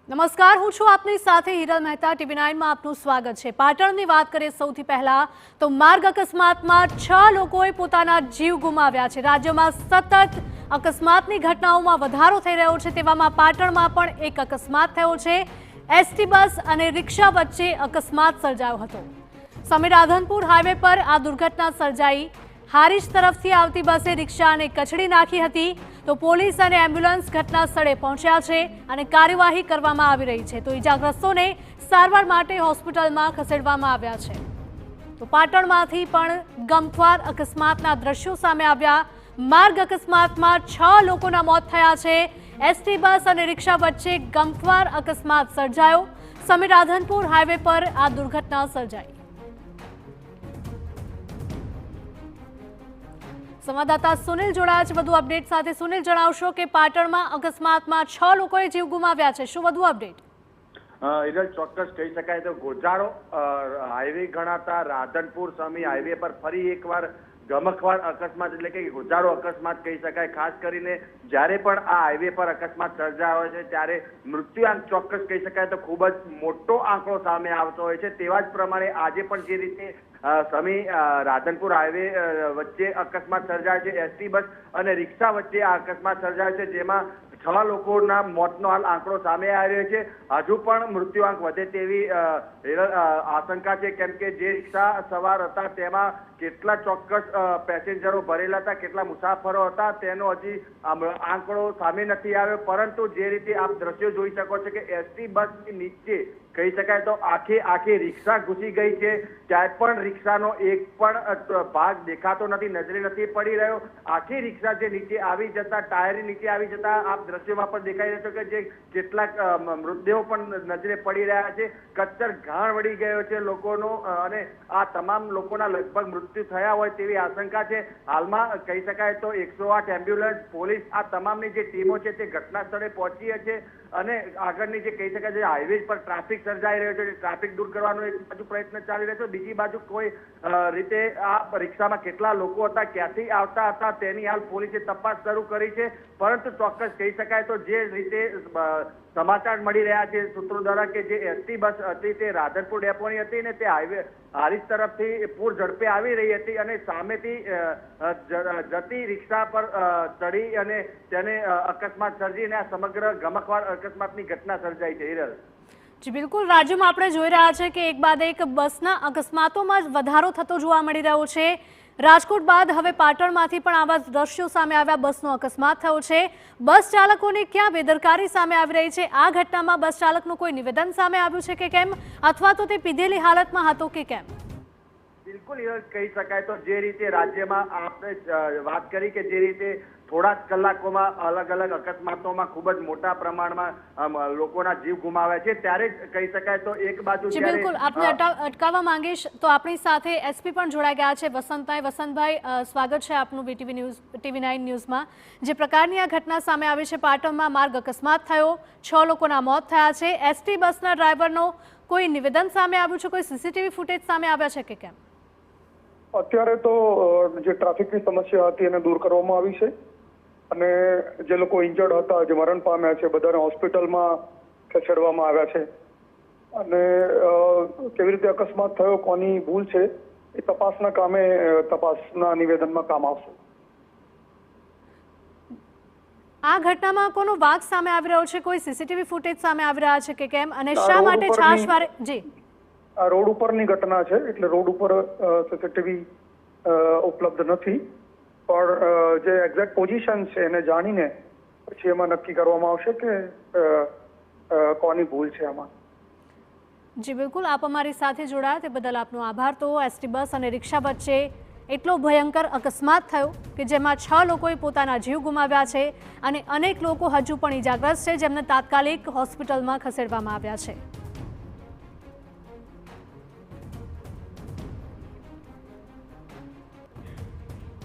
નમસ્કાર, હું છું આપની સાથે હિરલ મહેતા। TV9 માં આપનું સ્વાગત છે। પાટણની વાત કરીએ સૌથી પહેલા તો માર્ગ અકસ્માતમાં 6 લોકોએ પોતાના જીવ ગુમાવ્યા છે। રાજ્યમાં સતત અકસ્માતની ઘટનાઓમાં વધારો થઈ રહ્યો છે, તેવામાં પાટણમાં પણ એક અકસ્માત થયો છે। એસટી બસ અને રિક્ષા વચ્ચે અકસ્માત સર્જાયો હતો। સમીર-રાધનપુર હાઈવે પર આ દુર્ઘટના સર્જાઈ। હારીજ તરફથી આવતી બસે રિક્ષાને કચડી નાખી હતી, તો પોલીસ અને એમ્બ્યુલન્સ ઘટના સ્થળે પહોંચ્યા છે અને કાર્યવાહી કરવામાં આવી રહી છે। તો ઈજાગ્રસ્તોને સારવાર માટે હોસ્પિટલમાં ખસેડવામાં આવ્યા છે। તો પાટણમાંથી પણ ગમખ્વાર અકસ્માતના દ્રશ્યો સામે આવ્યા। માર્ગ અકસ્માતમાં 6 લોકોના મોત થયા છે। એસટી બસ અને રિક્ષા વચ્ચે ગમખ્વાર અકસ્માત સર્જાયો। સમીર-રાધનપુર હાઈવે પર આ દુર્ઘટના સર્જાઈ। સંવાદદાતા સુનિલ જોડાયા છે વધુ અપડેટ સાથે। સુનિલ, જણાવશો કે પાટણમાં અકસ્માતમાં 6 લોકોએ જીવ ગુમાવ્યા છે, શું વધુ અપડેટ? હિરલ, ચોક્કસ કહી શકાય તો ગોજાળો હાઈવે ગણાતા રાધનપુર સમી હાઈવે પર ફરી એકવાર ગમખ્વાર અકસ્માત એટલે કે ગોજાળો અકસ્માત કહી શકાય। ખાસ કરીને જ્યારે પણ આ હાઈવે પર અકસ્માત સર્જાયો હોય છે ત્યારે મૃત્યુઆંક ચોક્કસ કહી શકાય તો ખૂબ જ મોટો આંકડો સામે આવતો હોય છે। તેવા જ પ્રમાણે આજે પણ જે રીતે સમી રાધનપુર હાઈવે વચ્ચે અકસ્માત સર્જાય છે, એસટી બસ અને રિક્ષા વચ્ચે આ અકસ્માત સર્જાય છે, જેમાં 6 લોકોના મોતનો હાલ આંકડો સામે આવી રહ્યો છે। હજુ પણ મૃત્યુઆંક વધે તેવી આશંકા છે, કેમ કે જે રિક્ષા સવાર હતા તેમાં કેટલા ચોક્કસ પેસેન્જરો ભરેલા હતા, કેટલા મુસાફરો હતા તેનો હજી આંકડો સામે નથી આવ્યો। પરંતુ જે રીતે આપ દ્રશ્યો જોઈ શકો છો કે એસટી બસની નીચે કહી શકાય તો આખી રિક્ષા ઘૂસી ગઈ છે। ક્યાંય પણ રિક્ષાનો એક પણ ભાગ દેખાતો નથી, નજરે નથી પડી રહ્યો। આખી રિક્ષા જે નીચે આવી જતા, ટાયરની નીચે આવી જતા આપ દ્રશ્યોમાં પણ દેખાઈ રહ્યો છે કે જે કેટલાક મૃતદેહો પણ નજરે પડી રહ્યા છે। કચ્ચર ઘાણ વળી ગયો છે લોકોનો અને આ તમામ લોકોના લગભગ મૃત્યુ થયા હોય તેવી આશંકા છે। હાલમાં કહી શકાય તો 108 એમ્બ્યુલન્સ, પોલીસ આ તમામની જે ટીમો છે તે ઘટના સ્થળે પહોંચી છે અને આગળની જે કહી શકાય છે હાઈવે પર ટ્રાફિક સર્જાઈ રહ્યો છે, ટ્રાફિક દૂર કરવાનો એક બાજુ પ્રયત્ન ચાલી રહ્યો છે, બીજી બાજુ કોઈ રીતે આ રિક્ષામાં કેટલા લોકો હતા, ક્યાંથી આવતા હતા તેની હાલ પોલીસે તપાસ શરૂ કરી છે। પરંતુ ચોક્કસ કહી શકાય તો જે રીતે સમાચાર મળી રહ્યા છે સૂત્રો દ્વારા કે જે એસટી બસ હતી તે રાધનપુર ડેપોની હતી ને તે હાઈવે હારીજ તરફથી પૂર ઝડપે આવી રહી હતી અને સામેથી જતી રિક્ષા પર ચડી અને તેને અકસ્માત સર્જીને આ સમગ્ર ગમખ્વાર અકસ્માતની ઘટના સર્જાઈ છે। હિરલ, જી બિલકુલ, રાજ્યમાં આપણે જોઈ રહ્યા છે કે એક બાદ એક બસના અકસ્માતોમાં વધારો થતો જોવા મળી રહ્યો છે। રાજકોટ બાદ હવે પાટણમાંથી પણ આવા દ્રશ્યો સામે આવ્યા। બસનો અકસ્માત થયો છે। બસ ચાલકોની ક્યાં બેદરકારી સામે આવી રહી છે? આ ઘટનામાં બસ ચાલકનું કોઈ નિવેદન સામે આવ્યું છે કે કેમ, અથવા તો તે પીધેલી હાલતમાં હતો કે કેમ? બિલકુલ કહી શકાય તો જે રીતે રાજ્યમાં આપણે વાત કરી કે જે રીતે થોડા જ કલાકોમાં અલગ અલગ અકસ્માતોમાં ખૂબ જ મોટા પ્રમાણમાં લોકોના જીવ ગુમાવ્યા છે, ત્યારે જ કહી શકાય તો એક બાજુ બિલકુલ આપને અટકાવવા માંગીશ તો આપણી સાથે એસપી પણ જોડાઈ ગયા છે વસંતભાઈ। વસંતભાઈ, સ્વાગત છે આપનું TV9 ન્યૂઝમાં। જે પ્રકારની આ ઘટના સામે આવી છે, પાટણમાં માર્ગ અકસ્માત થયો, 6 લોકોના મોત થયા છે। એસટી બસના ડ્રાઈવરનો કોઈ નિવેદન સામે આવ્યું છે, કોઈ સીસીટીવી ફૂટેજ સામે આવ્યા છે કે કેમ? અત્યારે તો જે ટ્રાફિકની સમસ્યા હતી એને દૂર કરવામાં આવી છે અને જે લોકો ઇન્જર્ડ હતા, જે મરણ પામ્યા છે, બધાને હોસ્પિટલમાં ખસેડવામાં આવ્યા છે અને કેવી રીતે અકસ્માત થયો, કોની ભૂલ છે એ તપાસના કામે તપાસના નિવેદનમાં કામ આવશે। આ ઘટનામાં કોનો વાંક સામે આવી રહ્યો છે, કોઈ સીસીટીવી ફૂટેજ સામે આવી રહ્યા છે કે કેમ, અને શા માટે છાશવારે? જી, આ રોડ ઉપરની ઘટના છે એટલે રોડ ઉપર સીસીટીવી ઉપલબ્ધ નથી, પણ જે એક્ઝેક્ટ પોઝિશન છે એને જાણીને પછી એમાં નક્કી કરવામાં આવશે કે કોની ભૂલ છે આમાં। જી બિલકુલ, આપ અમારી સાથે જોડાયા તે બદલ આપનો આભાર। તો એસટી બસ અને રિક્ષા વચ્ચે એટલો ભયંકર અકસ્માત થયો કે જેમાં 6 લોકોએ પોતાના જીવ ગુમાવ્યા છે અને અનેક લોકો હજુ પણ ઈજાગ્રસ્ત છે, જેમને તાત્કાલિક હોસ્પિટલમાં ખસેડવામાં આવ્યા છે।